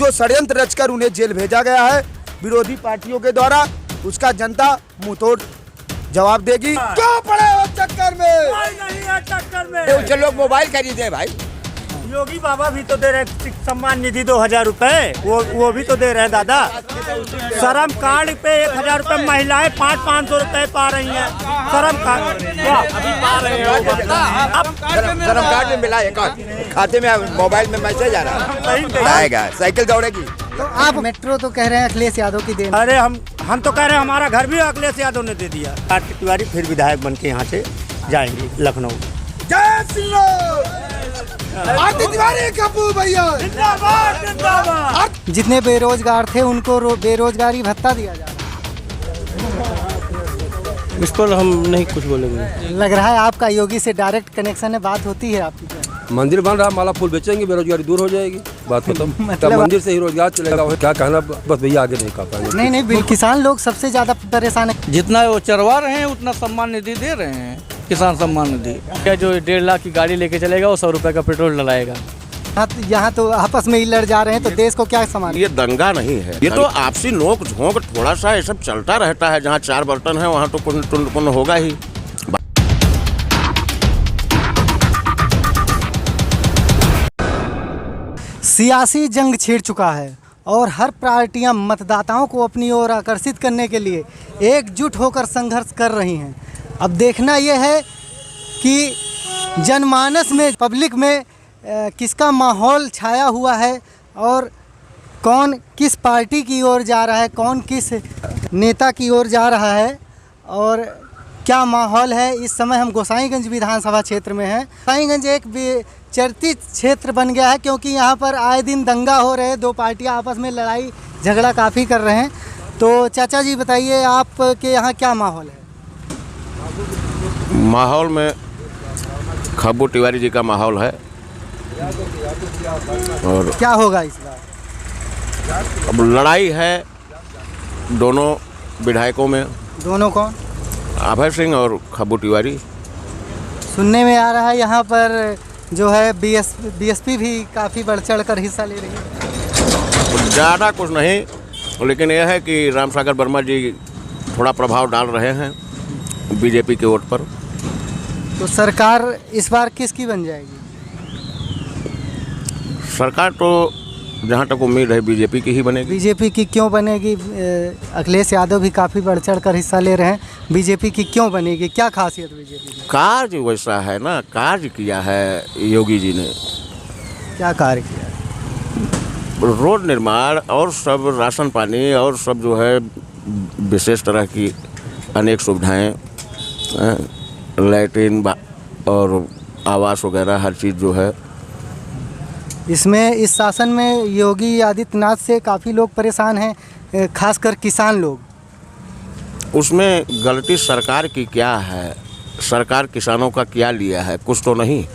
जो षड्यंत्र रचकर उन्हें जेल भेजा गया है विरोधी पार्टियों के द्वारा, उसका जनता मुंहतोड़ जवाब देगी। क्यों पड़े हो चक्कर में? नहीं है चक्कर में। उनसे लोग मोबाइल खरीदे भाई। योगी बाबा भी तो दे रहे सम्मान निधि 2000 रुपए, वो भी तो दे रहे हैं दादा। श्रम कार्ड पे 1000 रुपए महिलाएं 500 रुपए पा रही हैं। श्रम कार्ड अभी पा रहे हैं। श्रम कार्ड में मिला है, खाते में मोबाइल में मैसेज आ रहा है, आएगा, साइकिल दौड़ेगी। तो आप मेट्रो तो कह रहे हैं अखिलेश यादव की देन। अरे हम तो कह रहे हैं हमारा घर भी अखिलेश यादव ने दे दिया। कार्तिक तिवारी फिर विधायक बन के यहाँ से जाएंगे लखनऊ। जय श्री राम। कार्तिक तिवारी कपूर भैया जिंदाबाद जिंदाबाद। जितने बेरोजगार थे उनको बेरोजगारी भत्ता दिया जा रहा इस पर हम नहीं कुछ बोलेंगे। है। लग रहा है आपका योगी से डायरेक्ट कनेक्शन है, बात होती है आपकी। मंदिर बन रहा, माला फूल बेचेंगे, बेरोजगारी दूर हो जाएगी, बात खत्म। मतलब मंदिर से ही रोजगार चलेगा। क्या कहना, बस भैया आगे नहीं कह पाएंगे। नहीं, किसान लोग सबसे ज्यादा परेशान है। जितना वो चरवा रहे हैं उतना सम्मान निधि दे रहे हैं, किसान सम्मान निधि। क्या जो 1.5 लाख की गाड़ी लेके चलेगा वो 100 रुपए का पेट्रोल डलाएगा। यहाँ तो आपस में ही लड़ जा रहे हैं, तो देश को क्या संभाल। ये दंगा नहीं है, ये तो आपसी नोक झोंक थोड़ा सा ये सब चलता रहता है। जहाँ 4 बर्तन है वहाँ तो कुछ होगा ही। सियासी जंग छिड़ चुका है और हर पार्टियां मतदाताओं को अपनी ओर आकर्षित करने के लिए एकजुट होकर संघर्ष कर रही हैं। अब देखना यह है कि जनमानस में, पब्लिक में किसका माहौल छाया हुआ है और कौन किस पार्टी की ओर जा रहा है, कौन किस नेता की ओर जा रहा है और क्या माहौल है। इस समय हम गोसाईगंज विधानसभा क्षेत्र में हैं। गोसाईगंज एक चर्चित क्षेत्र बन गया है क्योंकि यहाँ पर आए दिन दंगा हो रहे हैं, दो पार्टियाँ आपस में लड़ाई झगड़ा काफ़ी कर रहे हैं। तो चाचा जी बताइए, आपके यहाँ क्या माहौल है? माहौल में खब्बू तिवारी जी का माहौल है। और क्या होगा इस बार? अब लड़ाई है दोनों विधायकों में। दोनों कौन? अभय सिंह और खब्बू तिवारी। सुनने में आ रहा है यहाँ पर जो है बीएसपी भी काफ़ी बढ़ चढ़ कर हिस्सा ले रही है। ज़्यादा कुछ नहीं, लेकिन यह है कि रामसागर वर्मा जी थोड़ा प्रभाव डाल रहे हैं बीजेपी के वोट पर। तो सरकार इस बार किसकी बन जाएगी? सरकार तो जहाँ तक उम्मीद है बीजेपी की ही बनेगी। बीजेपी की क्यों बनेगी? अखिलेश यादव भी काफ़ी बढ़ चढ़ कर हिस्सा ले रहे हैं। बीजेपी की क्यों बनेगी, क्या खासियत बीजेपी की? कार्य वैसा है ना, कार्य किया है योगी जी ने। क्या कार्य किया? रोड निर्माण और सब, राशन पानी और सब जो है विशेष तरह की अनेक सुविधाएं, लैट्रिन और आवास वगैरह हर चीज़ जो है। इसमें इस शासन में योगी आदित्यनाथ से काफ़ी लोग परेशान हैं, खासकर किसान लोग। उसमें गलती सरकार की क्या है? सरकार किसानों का क्या लिया है? कुछ तो नहीं।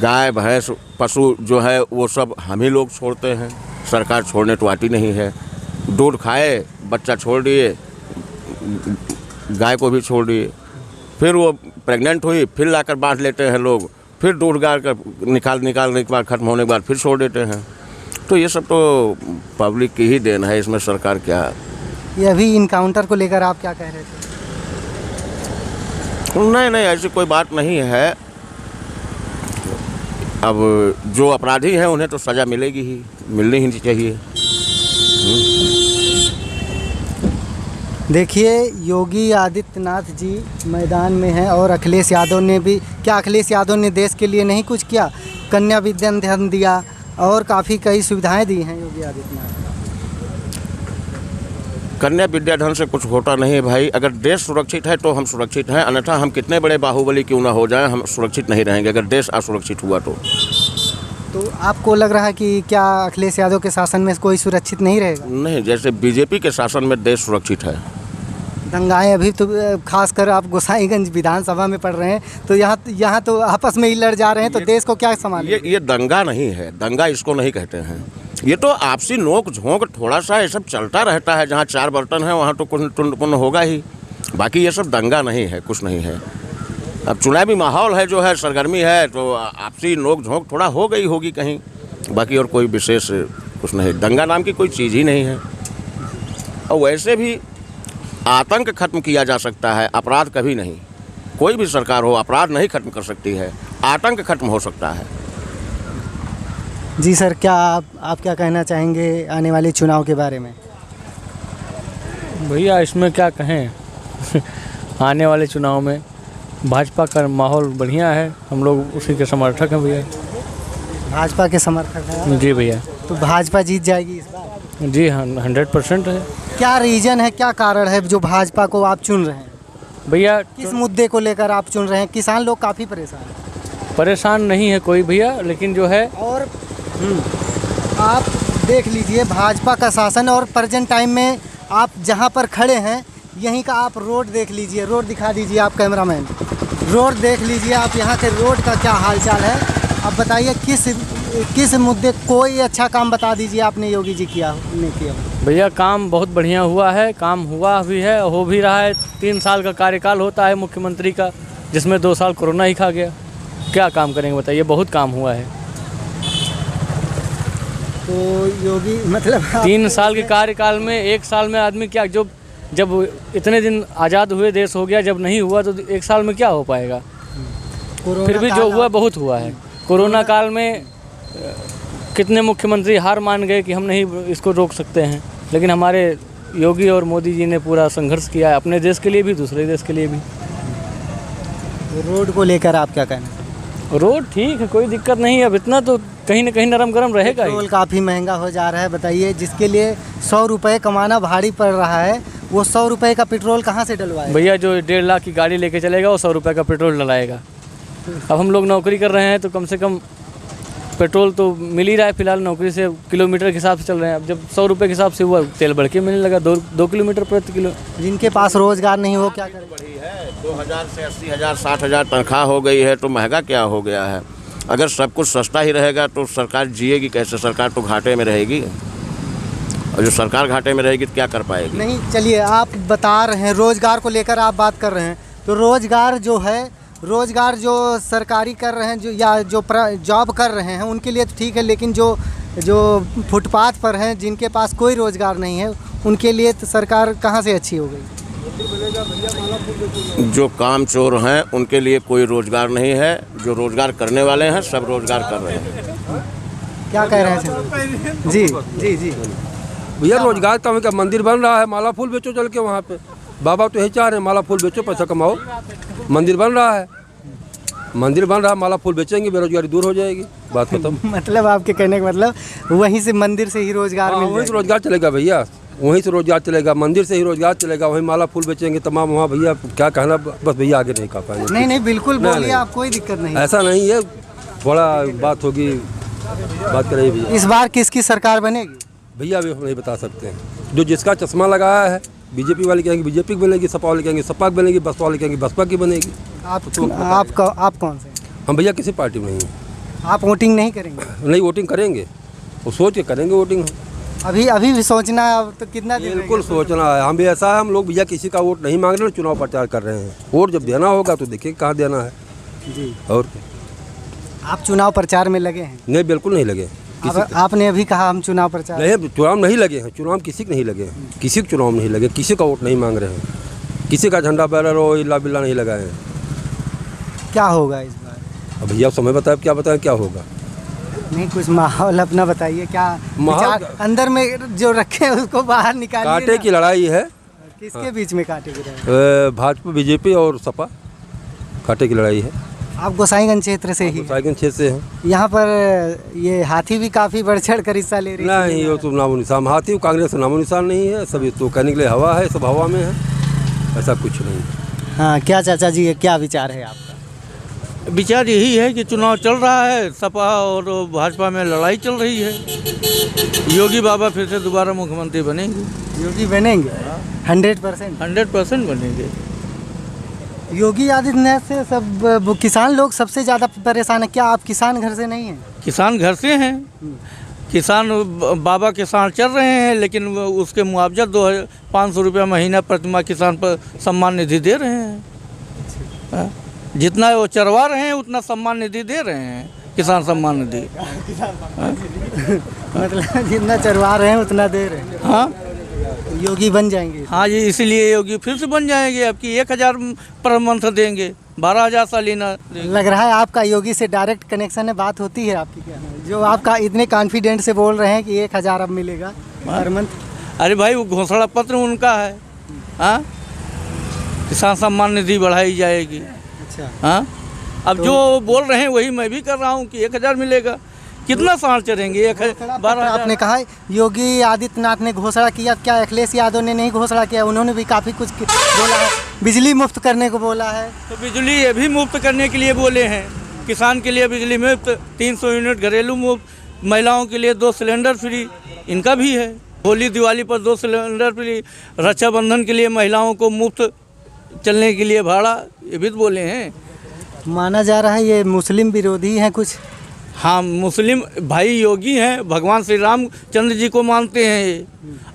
गाय भैंस पशु जो है वो सब हम ही लोग छोड़ते हैं, सरकार छोड़ने तो आती नहीं है। दूध खाए, बच्चा छोड़ दिए, गाय को भी छोड़ दिए, फिर वो प्रेग्नेंट हुई, फिर लाकर बांध लेते हैं लोग, फिर दूध गार कर निकालने के बाद ख़त्म होने के बाद फिर छोड़ देते हैं। तो ये सब तो पब्लिक की ही देन है, इसमें सरकार क्या। ये अभी इनकाउंटर को लेकर आप क्या कह रहे थे? नहीं, ऐसी कोई बात नहीं है। अब जो अपराधी हैं उन्हें तो सज़ा मिलेगी ही, मिलनी ही चाहिए। देखिए, योगी आदित्यनाथ जी मैदान में हैं और अखिलेश यादव ने भी, क्या अखिलेश यादव ने देश के लिए नहीं कुछ किया? कन्या विद्याधन दिया और काफ़ी कई सुविधाएं दी हैं योगी आदित्यनाथ। कन्या विद्याधन से कुछ होता नहीं है भाई। अगर देश सुरक्षित है तो हम सुरक्षित हैं, अन्यथा हम कितने बड़े बाहुबली क्यों ना हो जाएं, हम सुरक्षित नहीं रहेंगे अगर देश असुरक्षित हुआ तो आपको लग रहा है कि क्या अखिलेश यादव के शासन में कोई सुरक्षित नहीं रहेगा? नहीं, जैसे बीजेपी के शासन में देश सुरक्षित है। दंगाएं अभी तो खासकर आप गोसाईगंज विधानसभा में पढ़ रहे हैं, तो यहाँ तो आपस में ही लड़ जा रहे हैं, तो देश को क्या संभालें? ये दंगा नहीं है, दंगा इसको नहीं कहते हैं। ये तो आपसी नोक झोंक थोड़ा सा ये सब चलता रहता है। जहाँ 4 बर्तन है वहाँ तो कुछ होगा ही। बाकी ये सब दंगा नहीं है, कुछ नहीं है। अब चुनावी माहौल है, जो है सरगर्मी है, तो आपसी नोक झोंक थोड़ा हो गई होगी कहीं, बाकी और कोई विशेष कुछ नहीं, दंगा नाम की कोई चीज़ ही नहीं है। और वैसे भी आतंक खत्म किया जा सकता है, अपराध कभी नहीं। कोई भी सरकार हो अपराध नहीं खत्म कर सकती है, आतंक खत्म हो सकता है। जी सर, क्या आप क्या कहना चाहेंगे आने वाले चुनाव के बारे में? भैया इसमें क्या कहें आने वाले चुनाव में भाजपा का माहौल बढ़िया है, हम लोग उसी के समर्थक हैं भैया। भाजपा के समर्थक हैं? जी भैया। तो भाजपा जीत जाएगी इस बार? जी हाँ, 100% है। क्या रीज़न है, क्या कारण है जो भाजपा को आप चुन रहे हैं भैया? किस मुद्दे को लेकर आप चुन रहे हैं? किसान लोग काफ़ी परेशान हैं। परेशान नहीं है कोई भैया, लेकिन जो है और आप देख लीजिए भाजपा का शासन, और प्रेजेंट टाइम में आप जहां पर खड़े हैं यहीं का आप रोड देख लीजिए, रोड दिखा दीजिए आप कैमरामैन, रोड देख लीजिए आप, यहाँ के रोड का क्या हालचाल है। अब बताइए किस मुद्दे, कोई अच्छा काम बता दीजिए आपने योगी जी किया नहीं किया? भैया काम बहुत बढ़िया हुआ है, काम हुआ भी है, हो भी रहा है। 3 साल का कार्यकाल होता है मुख्यमंत्री का, जिसमें 2 साल कोरोना ही खा गया। क्या काम करेंगे बताइए, बहुत काम हुआ है। तो योगी मतलब 3 साल के कार्यकाल में 1 साल में आदमी क्या, जब इतने दिन आज़ाद हुए देश हो गया, जब नहीं हुआ तो 1 साल में क्या हो पाएगा। फिर भी जो हुआ बहुत हुआ है। कोरोना काल में कितने मुख्यमंत्री हार मान गए कि हम नहीं इसको रोक सकते हैं, लेकिन हमारे योगी और मोदी जी ने पूरा संघर्ष किया है, अपने देश के लिए भी, दूसरे देश के लिए भी। रोड को लेकर आप क्या कहना? रोड ठीक है, कोई दिक्कत नहीं है। अब इतना तो कहीं ना कहीं नरम गरम रहेगा ही। पेट्रोल काफ़ी महंगा हो जा रहा है, बताइए जिसके लिए 100 रुपये कमाना भारी पड़ रहा है, वो 100 रुपये का पेट्रोल कहाँ से डलवाएगा? भैया जो 1.5 लाख की गाड़ी लेके चलेगा वो 100 रुपये का पेट्रोल डलाएगा। अब हम लोग नौकरी कर रहे हैं तो कम से कम पेट्रोल तो मिल ही रहा है, फिलहाल नौकरी से किलोमीटर के हिसाब से चल रहे हैं। अब जब 100 रुपये के हिसाब से हुआ, तेल बढ़ के मिलने लगा 2 किलोमीटर प्रति किलो। जिनके पास रोजगार नहीं हो क्या करें? बढ़ी है 2000 से 80,000 60,000 तनख्वाह हो गई है, तो महंगा क्या हो गया है। अगर सब कुछ सस्ता ही रहेगा तो सरकार जिएगी कैसे? सरकार तो घाटे में रहेगी, और जो सरकार घाटे में रहेगी तो क्या कर पाएगी? नहीं, चलिए आप बता रहे हैं रोजगार को लेकर आप बात कर रहे हैं, तो रोजगार जो है, रोजगार जो सरकारी कर रहे हैं, जो या जो जॉब कर रहे हैं उनके लिए तो ठीक है, लेकिन जो फुटपाथ पर हैं, जिनके पास कोई रोजगार नहीं है, उनके लिए तो सरकार कहाँ से अच्छी हो गई? जो काम चोर हैं उनके लिए कोई रोजगार नहीं है, जो रोजगार करने वाले हैं सब रोजगार कर रहे हैं। क्या कह रहे हैं सर? जी जी जी भैया रोजगार का क्या, मंदिर बन रहा है, माला फूल बेचो चल के वहाँ पे। बाबा तो यही चाह रहे हैं, माला फूल बेचो पैसा कमाओ। मंदिर बन रहा है, मंदिर बन रहा है, माला फूल बेचेंगे, बेरोजगारी दूर हो जाएगी, बात खत्म। मतलब आपके कहने का मतलब वहीं से, मंदिर से ही रोजगार मिल वहीं से रोजगार चलेगा भैया, वहीं से रोजगार चलेगा, मंदिर से ही रोजगार चलेगा, वहीं माला फूल बेचेंगे तमाम वहाँ। भैया क्या कहना, बस भैया आगे नहीं कह पाएंगे। नहीं बिल्कुल बोलिए आप, कोई दिक्कत नहीं। ऐसा नहीं है, बड़ा बात होगी, बात करेंगे भैया। इस बार किसकी सरकार बनेगी? भैया अभी हम नहीं बता सकते हैं। जो जिसका चश्मा लगाया है, बीजेपी वाले कहेंगे बीजेपी की बनेगी, सपा वाले कहेंगे सपा की बनेगी, बसपा वाले कहेंगे बसपा की बनेगी। आप कौन से? हम भैया किसी पार्टी में नहीं हैं। आप वोटिंग नहीं करेंगे? नहीं, वोटिंग करेंगे, वो सोच के करेंगे वोटिंग। अभी भी सोचना है, अब तो कितना दिन? बिल्कुल सोचना है, हम भी ऐसा है, हम लोग भैया किसी का वोट नहीं मांग रहे, चुनाव प्रचार कर रहे हैं। वोट जब देना होगा तो देखिए कहाँ देना है जी। और आप चुनाव प्रचार में लगे हैं? नहीं, बिल्कुल नहीं लगे। आपने अभी कहा हम चुनाव प्रचार नहीं, चुनाव नहीं लगे हैं, चुनाव किसी के नहीं लगे हैं, किसी के चुनाव नहीं लगे, किसी का वोट नहीं मांग रहे हैं, किसी का झंडा बैनर हो इल्ला बिल्ला नहीं लगाए हैं। क्या होगा इस बार? अब भैया समय बताए, क्या बताएं क्या होगा? नहीं, कुछ माहौल अपना बताइए, क्या माहौल अंदर में जो रखे हैं उसको बाहर निकालिए। कांटे की लड़ाई है। किसके बीच में कांटे की लड़ाई? भाजपा बीजेपी और सपा, कांटे की लड़ाई है। आप गोसाईगंज क्षेत्र से ही? गोसाईगंज क्षेत्र से हैं। यहाँ पर ये हाथी भी काफ़ी बढ़ चढ़ कर हिस्सा ले रही है। नहीं, वो तो नामो निशान, हाथी कांग्रेस नामो निशान नहीं है, सब तो कहने के लिए हवा है, सब हवा में है, ऐसा कुछ नहीं। हाँ, क्या चाचा जी, क्या विचार है आपका? विचार यही है कि चुनाव चल रहा है, सपा और भाजपा में लड़ाई चल रही है। योगी बाबा फिर से दोबारा मुख्यमंत्री बनेंगे। योगी बनेंगे 100%? 100% बनेंगे। योगी आदित्यनाथ से सब किसान लोग सबसे ज़्यादा परेशान है। क्या आप किसान घर से नहीं हैं? किसान घर से हैं, किसान बाबा किसान चल रहे हैं, लेकिन उसके मुआवजा 2500 रुपया महीना प्रतिमाह किसान पर सम्मान निधि दे रहे हैं। जितना वो चरवा रहे हैं उतना सम्मान निधि दे रहे हैं, किसान सम्मान निधि। मतलब जितना चरवा रहे हैं उतना दे रहे हैं। हाँ योगी बन जाएंगे। हाँ जी, इसीलिए योगी फिर से बन जाएंगे। अब की 1000 पर मंथ देंगे, 12,000 सालाना देंगे। लग रहा है आपका योगी से डायरेक्ट कनेक्शन है, बात होती है आपकी क्या? जो आपका इतने कॉन्फिडेंट से बोल रहे हैं कि 1000 अब मिलेगा पर मंथ। अरे भाई, वो घोषणा पत्र उनका है। हाँ, किसान सम्मान निधि बढ़ाई जाएगी। अच्छा। हाँ, अब जो बोल रहे हैं वही मैं भी कर रहा हूँ कि 1000 मिलेगा। कितना साल चलेंगे? 12,000। आपने कहा योगी आदित्यनाथ ने घोषणा किया, क्या अखिलेश यादव ने नहीं घोषणा किया? उन्होंने भी काफ़ी कुछ बोला है, बिजली मुफ्त करने को बोला है। तो बिजली ये भी मुफ्त करने के लिए बोले हैं। किसान के लिए बिजली मुफ्त, 300 यूनिट घरेलू मुफ्त, महिलाओं के लिए 2 सिलेंडर फ्री, इनका भी है। होली दिवाली पर 2 सिलेंडर फ्री, रक्षाबंधन के लिए महिलाओं को मुफ्त चलने के लिए भाड़ा, ये भी तो बोले हैं। माना जा रहा है ये मुस्लिम विरोधी हैं कुछ। हाँ, मुस्लिम भाई योगी हैं, भगवान श्री रामचंद्र जी को मानते हैं ये,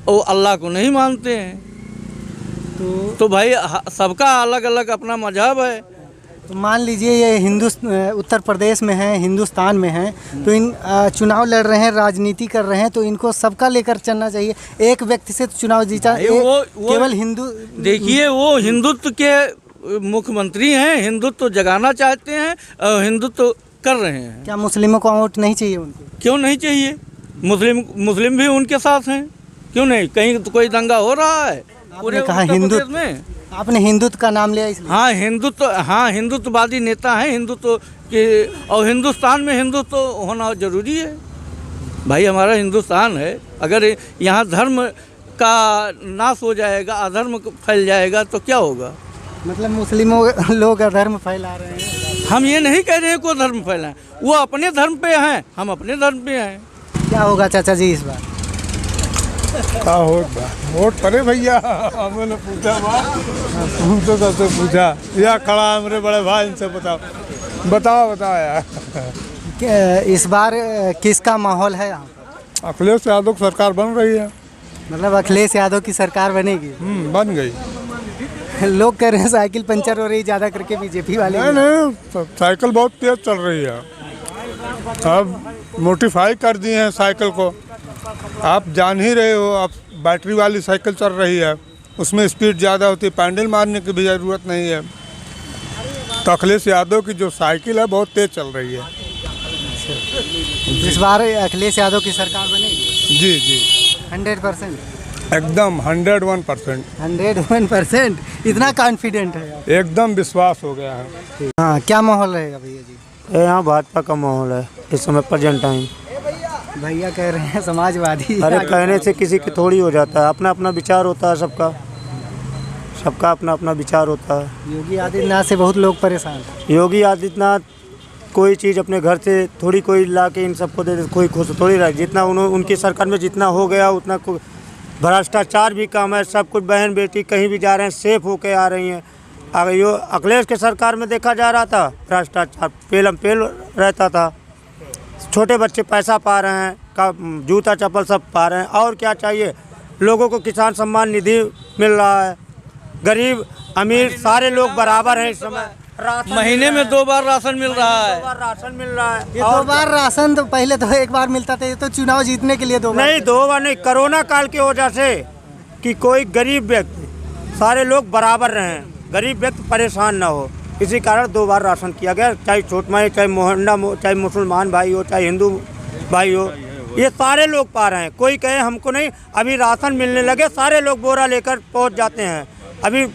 और अल्लाह को नहीं मानते हैं। तो भाई सबका अलग अलग अपना मजहब है। तो मान लीजिए ये उत्तर प्रदेश में है, हिंदुस्तान में है, तो इन चुनाव लड़ रहे हैं, राजनीति कर रहे हैं, तो इनको सबका लेकर चलना चाहिए। एक व्यक्ति से तो चुनाव जीता केवल हिंदू। देखिए, वो हिंदुत्व के मुख्यमंत्री हैं, हिंदुत्व जगाना चाहते हैं और हिंदुत्व कर रहे हैं। क्या मुस्लिमों को वोट नहीं चाहिए उनको? क्यों नहीं चाहिए? मुस्लिम भी उनके साथ हैं, क्यों नहीं? कहीं तो कोई दंगा हो रहा है पूरे उत्तर प्रदेश में? आपने हिंदुत्व का नाम लिया इसलिए। हाँ, हिंदुत्ववादी नेता हैं हिंदुत्व के, और हिंदुस्तान में हिंदुत्व होना जरूरी है भाई। हमारा हिंदुस्तान है, अगर यहाँ धर्म का नाश हो जाएगा, अधर्म फैल जाएगा तो क्या होगा? मतलब मुस्लिमों लोग अधर्म फैला रहे हैं। हम ये नहीं कह रहे हैं कोई धर्म फैलाएं, वो अपने धर्म पे हैं, हम अपने धर्म पे हैं। क्या होगा चाचा जी इस बार? वोट करे भैया, हमने पूछा तुम तो सबसे पूछा, या खड़ा हमारे बड़े भाई, इनसे बताओ यार। इस बार किसका माहौल है यहाँ? अखिलेश यादव की सरकार बन रही है। मतलब अखिलेश यादव की सरकार बनेगी? बन गई। लोग कह रहे हैं साइकिल पंचर हो रही ज़्यादा करके बीजेपी वाले। नहीं, साइकिल बहुत तेज चल रही है। अब मोडिफाई कर दिए हैं साइकिल को, आप जान ही रहे हो। अब बैटरी वाली साइकिल चल रही है, उसमें स्पीड ज़्यादा होती है, पैडल मारने की भी ज़रूरत नहीं है। तो अखिलेश यादव की जो साइकिल है बहुत तेज चल रही है। इस बार अखिलेश यादव की सरकार बनेगी? जी 100%? एकदम 101%। 101%? इतना कॉन्फिडेंट है? एकदम विश्वास हो गया है। हाँ, क्या माहौल रहेगा भैया जी? यहाँ भाजपा का माहौल है इस समय प्रेजेंट टाइम। भैया कह रहे हैं समाजवादी। अरे कहने से किसी की थोड़ी हो जाता है, अपना अपना विचार होता है सबका अपना अपना विचार होता है। योगी आदित्यनाथ से बहुत लोग परेशान हैं। योगी आदित्यनाथ कोई चीज़ अपने घर से थोड़ी कोई ला के इन सबको दे दे, कोई खुश थोड़ी रहे। जितना उनकी सरकार में जितना हो गया उतना भ्रष्टाचार भी कम है, सब कुछ बहन बेटी कहीं भी जा रहे हैं सेफ होके आ रही हैं। अगर यो अखिलेश के सरकार में देखा जा रहा था भ्रष्टाचार पेलम पेल रहता था। छोटे बच्चे पैसा पा रहे हैं, का जूता चप्पल सब पा रहे हैं, और क्या चाहिए लोगों को? किसान सम्मान निधि मिल रहा है, गरीब अमीर सारे लोग बराबर हैं इस समय। महीने में 2 बार राशन मिल रहा है। 2 बार राशन मिल रहा है। ये 2 बार राशन तो पहले तो 1 बार मिलता था, ये तो चुनाव जीतने के लिए 2 बार। नहीं, 2 बार नहीं, कोरोना काल की वजह से कि कोई गरीब व्यक्ति सारे लोग बराबर रहें, गरीब व्यक्ति परेशान ना हो, इसी कारण 2 बार राशन किया गया। चाहे छोटमाई, चाहे मोहल्ला, चाहे मुसलमान भाई हो, चाहे हिंदू भाई हो, ये सारे लोग पा रहे हैं। कोई कहे हमको नहीं, अभी राशन मिलने लगे सारे लोग बोरा लेकर पहुंच जाते हैं। अभी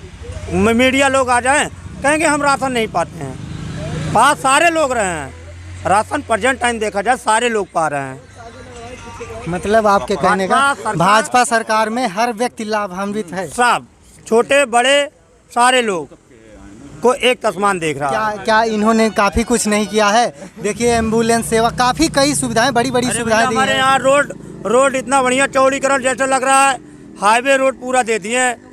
मीडिया लोग आ जाएं कहेंगे हम राशन नहीं पाते हैं, पास सारे लोग रहे हैं। राशन प्रेजेंट टाइम देखा जाए सारे लोग पा रहे हैं। मतलब आपके कहने का भाजपा सरकार में हर व्यक्ति लाभान्वित है? सब छोटे बड़े सारे लोग को एक तस्मान देख रहा है। क्या इन्होंने काफ़ी कुछ नहीं किया है? देखिए एम्बुलेंस सेवा, काफ़ी कई सुविधाएं, बड़ी बड़ी सुविधाएं दी हैं। हमारे यहाँ रोड इतना बढ़िया चौड़ीकरण जैसा लग रहा है, हाईवे रोड पूरा दे दिए हैं।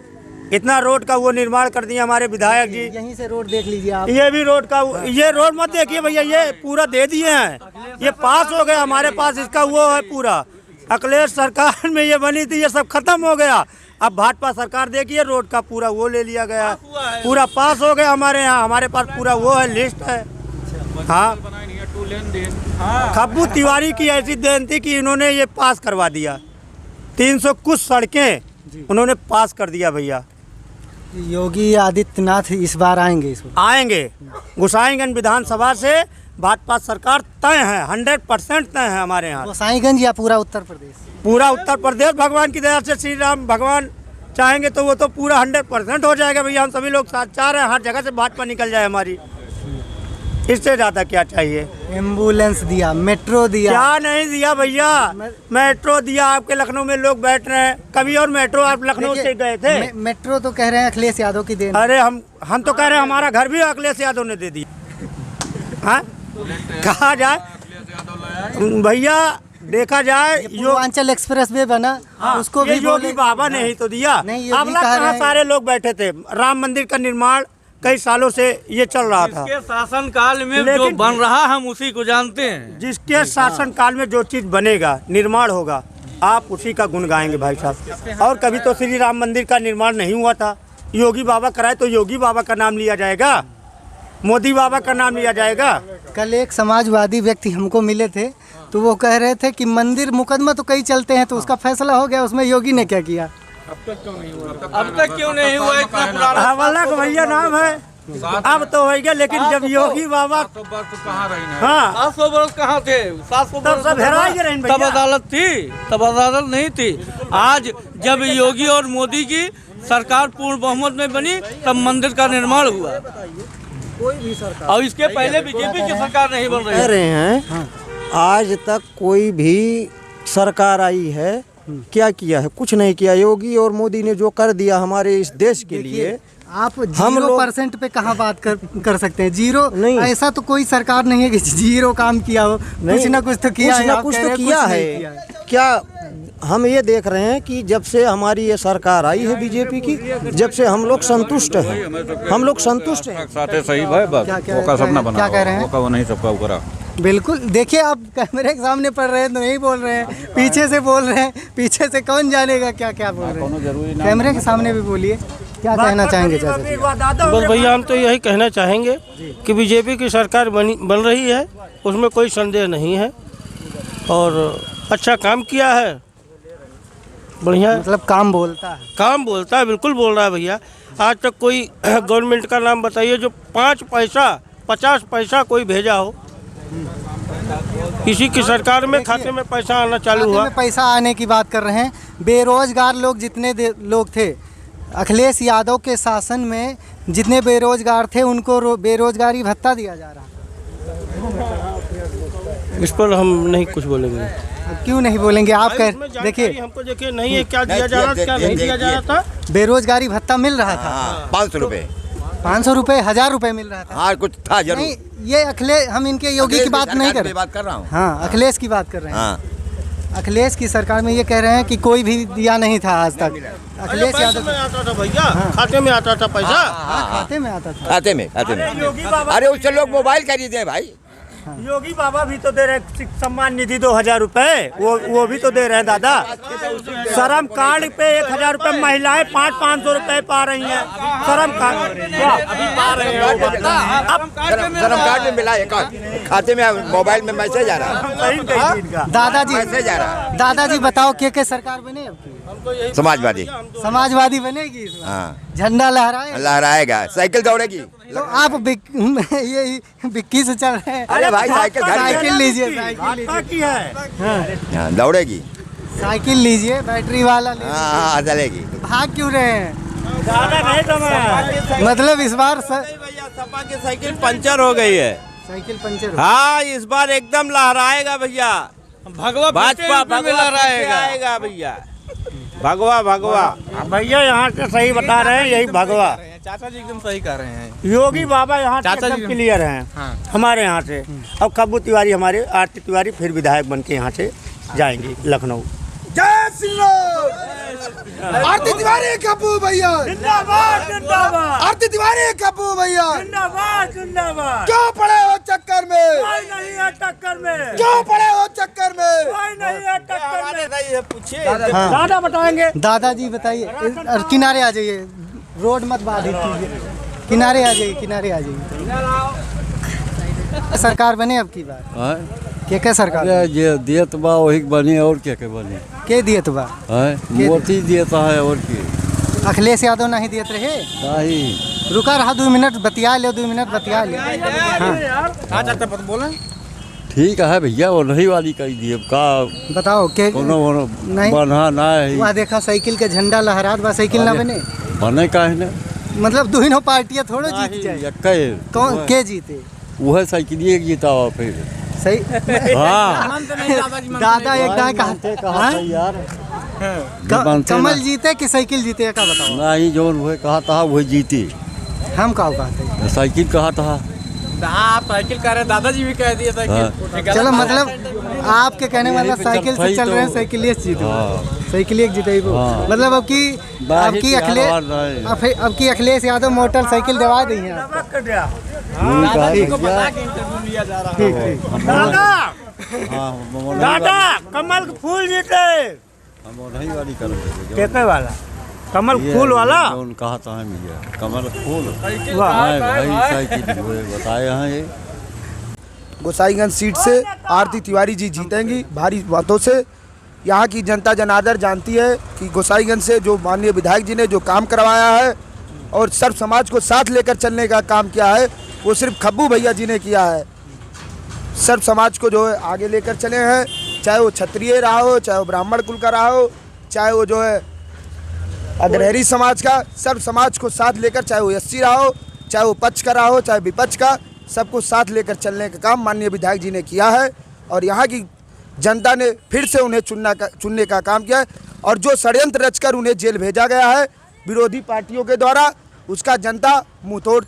इतना रोड का वो निर्माण कर दिया हमारे विधायक जी। यहीं से रोड देख लीजिए आप। ये भी रोड का, ये रोड मत देखिए भैया, ये पूरा दे दिए हैं, ये पास हो गया हमारे पास, इसका वो है पूरा। अखिलेश सरकार में ये बनी थी, ये सब खत्म हो गया। अब भाजपा सरकार देखिए रोड का पूरा वो ले लिया गया, पूरा पास हो गया हमारे यहाँ, हमारे पास पूरा वो है लिस्ट है। हाँ, खब्बू तिवारी की ऐसी देन थी कि इन्होंने ये पास करवा दिया। 300 कुछ सड़कें उन्होंने पास कर दिया भैया। योगी आदित्यनाथ इस बार आएंगे, आएंगे, घुसाएंगे विधानसभा से। भाजपा सरकार तय है, 100% तय है हमारे यहाँ। गोसाईगंज या पूरा उत्तर प्रदेश? पूरा उत्तर प्रदेश भगवान की दया से, श्री राम भगवान चाहेंगे तो वो तो पूरा 100% हो जाएगा भैया। हम सभी लोग साथ चाह रहे हैं हर जगह से भाजपा निकल जाए हमारी। इससे ज़्यादा क्या चाहिए? एम्बुलेंस दिया, मेट्रो दिया, क्या नहीं दिया भैया? मेट्रो दिया, आपके लखनऊ में लोग बैठ रहे हैं। कभी और मेट्रो आप लखनऊ से गए थे? मेट्रो तो कह रहे हैं अखिलेश यादव की देन। अरे हम तो कह रहे हैं हमारा घर भी अखिलेश यादव ने दे दिया। हाँ, कहा जाए भैया, देखा जाए पूर्वांचल एक्सप्रेस वे बना, उसको भी योगी बाबा ने ही तो दिया। अब कहाँ सारे लोग बैठे थे। राम मंदिर का निर्माण कई सालों से ये चल रहा था। जिसके शासन काल में जो बन रहा हम उसी को जानते हैं। जिसके शासन काल में जो चीज़ बनेगा, निर्माण होगा, आप उसी का गुण गाएंगे भाई साहब। और कभी तो श्री राम मंदिर का निर्माण नहीं हुआ था, योगी बाबा कराए तो योगी बाबा का नाम लिया जाएगा, मोदी बाबा का नाम लिया जाएगा। कल एक समाजवादी व्यक्ति हमको मिले थे तो वो कह रहे थे कि मंदिर मुकदमा तो कई चलते हैं, तो उसका फैसला हो गया, उसमें योगी ने क्या किया? अब तक क्यों नहीं हुआ? इतना पुराना हवाला का भैया नाम है, अब तो हो गया। लेकिन जब योगी बाबा, 700 वर्ष कहाँ थे? 700 वर्ष सब हेरा ही रहे तब अदालत थी, तब अदालत नहीं थी। आज जब योगी और मोदी की सरकार पूर्ण बहुमत में बनी तब मंदिर का निर्माण हुआ। कोई भी सरकार, और इसके पहले बीजेपी की सरकार नहीं बन कह रहे हैं आज तक कोई भी सरकार आई है, क्या किया है? कुछ नहीं किया। योगी और मोदी ने जो कर दिया हमारे इस देश के लिए, आप 0% पे कहाँ बात कर सकते हैं? जीरो नहीं, ऐसा तो कोई सरकार नहीं है कि जीरो काम किया हो। कुछ ना कुछ तो किया है, कुछ तो किया है। क्या हम ये देख रहे हैं कि जब से हमारी ये सरकार आई है बीजेपी की, जब से हम लोग संतुष्ट हैं, हम लोग संतुष्ट हैं। सही भाई, क्या सपना बना, क्या कह रहे हैं? वो नहीं सबका करा। बिल्कुल, देखिए आप कैमरे के सामने पढ़ रहे हैं तो नहीं बोल रहे हैं, पीछे से बोल रहे हैं, पीछे से कौन जानेगा क्या क्या बोल रहे हैं। कैमरे के सामने भी बोलिए, क्या कहना चाहेंगे? बस भैया हम तो यही कहना चाहेंगे कि बीजेपी की सरकार बन रही है, उसमें कोई संदेह नहीं है, और अच्छा काम किया है, बढ़िया। मतलब काम बोलता है, काम बोलता है, बिल्कुल बोल रहा है भैया। आज तक कोई गवर्नमेंट का नाम बताइए जो 5 पैसा 50 पैसा कोई भेजा हो। किसी की सरकार में खाते में पैसा आना चालू हुआ। पैसा आने की बात कर रहे हैं। बेरोजगार लोग जितने लोग थे अखिलेश यादव के शासन में, जितने बेरोजगार थे उनको बेरोजगारी भत्ता दिया जा रहा है। इस पर हम नहीं कुछ बोलेंगे। क्यों नहीं बोलेंगे? आप कह देखिए, हमको देखिए नहीं है क्या दिया जा रहा था, क्या नहीं दिया जा रहा था। बेरोजगारी भत्ता मिल रहा था 500 रुपए, 500 रुपए, 1000 रुपए मिल रहा था। हाँ, कुछ था जरूर। नहीं, ये अखिलेश, हम इनके योगी की बात नहीं कर रहे, बात कर रहा हूँ। हाँ, अखिलेश की बात कर रहे हैं। हाँ, अखिलेश की सरकार में ये कह रहे हैं कि कोई भी दिया नहीं था आज तक। अखिलेश यादव में आता था भैया, खाते में आता था पैसा। खाते में आता था, खाते में। अरे उससे लोग मोबाइल खरीदे भाई। योगी बाबा भी तो दे रहे सम्मान निधि 2000 रुपए, वो भी तो दे रहे हैं दादा। श्रम कार्ड पे 1000 रुपए, महिलाएं 500 रुपए पा रही हैं। श्रम कार्ड अभी पा रहे हैं, श्रम कार्ड में मिला एक खाते में, मोबाइल में मैसेज आ रहा है। दादाजी मैसेज आ रहा है। दादाजी बताओ क्या सरकार बने अब की? समाजवादी बनेगी इस बार? हाँ, झंडा लहराएगा, साइकिल दौड़ेगी। तो आप ये बिक्की से चल रहे हैं? अरे भाई साइकिल लीजिए, दौड़ेगी, साइकिल लीजिए, बैटरी वाला लीजिए। हाँ, चलेगी। भाग क्यों रहे हैं? मतलब इस बार सपा की साइकिल पंचर हो गई है। Cycle puncture? हाँ, इस बार एकदम लहराएगा भैया। भगवा भाजपा लहराएगा भैया। भगवा भैया यहाँ से सही बता रहे हैं, यही भगवा। चाचा जी एकदम सही कह रहे हैं। योगी बाबा यहाँ से एकदम क्लियर हैं हमारे यहाँ से। अब खब्बू तिवारी, हमारे आरती तिवारी फिर विधायक बन के यहाँ से जाएंगे लखनऊ। जय श्री राम। आरती तिवारी खब्बू भैया जिंदाबाद, जिंदाबाद। आरती तिवारी खब्बू भैया जिंदाबाद, जिंदाबाद। क्यों पड़े हो चक्कर में? कोई नहीं है टक्कर में। क्यों पड़े हो चक्कर में? कोई नहीं है टक्कर में। पूछिए दादा बताएंगे। दादाजी बताइए, और किनारे आ जाइए, रोड मत बाधित कीजिए, किनारे आ जाइए, किनारे आ जाइए। सरकार बने अब की बार क्या सरकार जे दियत बा वही बने और क्या बने के दियत बा मोदी दियता है और की अखिलेश यादव नहीं दियत रहे नहीं रुका रहा 2 मिनट बतिया ले 2 मिनट बतिया ले ठीक है भैया वो नहीं वाली कही दिए का बताओ के नहीं बना ना वहाँ देखा साइकिल के झंडा लहरात बा साइकिल ना बने बने काहे ना मतलब दोनों पार्टियां थोड़ो जीत जाए कौन के जीते वह साइकिल जीता हुआ फिर सही हाँ दादा एक दाएं कहा यार कमल जीते कि साइकिल जीते का बताओ नहीं जो वह कहा था वह जीती हम का कहते साइकिल कहा था आप साइकिल कह रहे दादाजी भी कह दिए साइकिल चलो मतलब आपके कहने वाला साइकिल से चल रहे हैं साइकिल जीते साइकिल जीते मतलब अब की अखिलेश यादव मोटरसाइकिल दवा दी है दादा कमल फूल जीते कैसे वाला कमल फूल वाला कहा था कमल फूल बताए हैं ये गोसाईगंज सीट से आरती तिवारी जी जीतेंगी भारी बातों से। यहाँ की जनता जनार्दन जानती है कि गोसाईगंज से जो माननीय विधायक जी ने जो काम करवाया है और सर्व समाज को साथ लेकर चलने का काम किया है वो सिर्फ खब्बू भैया जी ने किया है। सर्व समाज को जो है आगे लेकर चले हैं, चाहे वो क्षत्रिय रहा हो, चाहे वो ब्राह्मण कुल का रहा हो, चाहे वो जो है अग्रहरी समाज का, सर्व समाज को साथ लेकर, चाहे वो एससी रहा हो, चाहे वो पक्ष का रहा हो, चाहे विपक्ष का, सबको साथ लेकर चलने का काम माननीय विधायक जी ने किया है। और यहाँ की जनता ने फिर से उन्हें चुनने का काम किया है। और जो षड्यंत्र रचकर उन्हें जेल भेजा गया है विरोधी पार्टियों के द्वारा, उसका जनता मुंहतोड़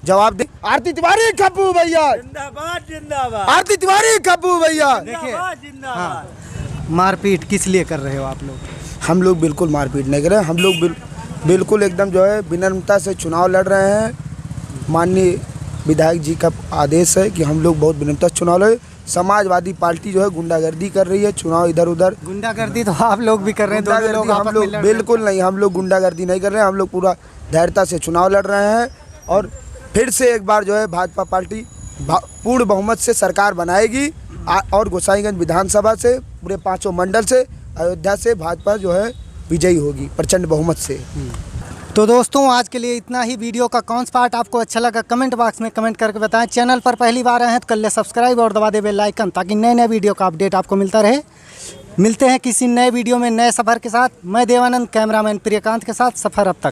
जवाब दे। आरती तिवारी खब्बू भैया जिंदाबाद जिंदाबाद, आरती तिवारी खब्बू भैया। जिंदाबाद। मारपीट किस लिए कर रहे हो आप लोग? हम लोग बिल्कुल मारपीट नहीं कर रहे हैं। हम लोग बिल्कुल एकदम जो है विनम्रता से चुनाव लड़ रहे हैं। माननीय विधायक जी का आदेश है कि हम लोग बहुत विनम्रता से चुनाव लड़े। समाजवादी पार्टी जो है गुंडागर्दी कर रही है, चुनाव इधर उधर। गुंडागर्दी तो आप लोग भी कर रहे हैं। गुंडागर्दी हम लोग बिल्कुल नहीं, हम लोग गुंडागर्दी नहीं कर रहे हैं। हम लोग पूरा धैर्यता से चुनाव लड़ रहे हैं और फिर से एक बार जो है भाजपा पार्टी पूर्ण बहुमत से सरकार बनाएगी और गोसाईगंज विधानसभा से पूरे 5 मंडल से अयोध्या से भाजपा जो है विजयी होगी प्रचंड बहुमत से। तो दोस्तों आज के लिए इतना ही। वीडियो का कौन सा पार्ट आपको अच्छा लगा कमेंट बॉक्स में कमेंट करके बताएं। चैनल पर पहली बार आए हैं तो कर ले सब्सक्राइब और दबा दे बेल आइकन ताकि नए नए वीडियो का अपडेट आपको मिलता रहे। मिलते हैं किसी नए वीडियो में नए सफ़र के साथ। मैं देवानंद, कैमरामैन प्रियकांत के साथ। सफ़र अब तक।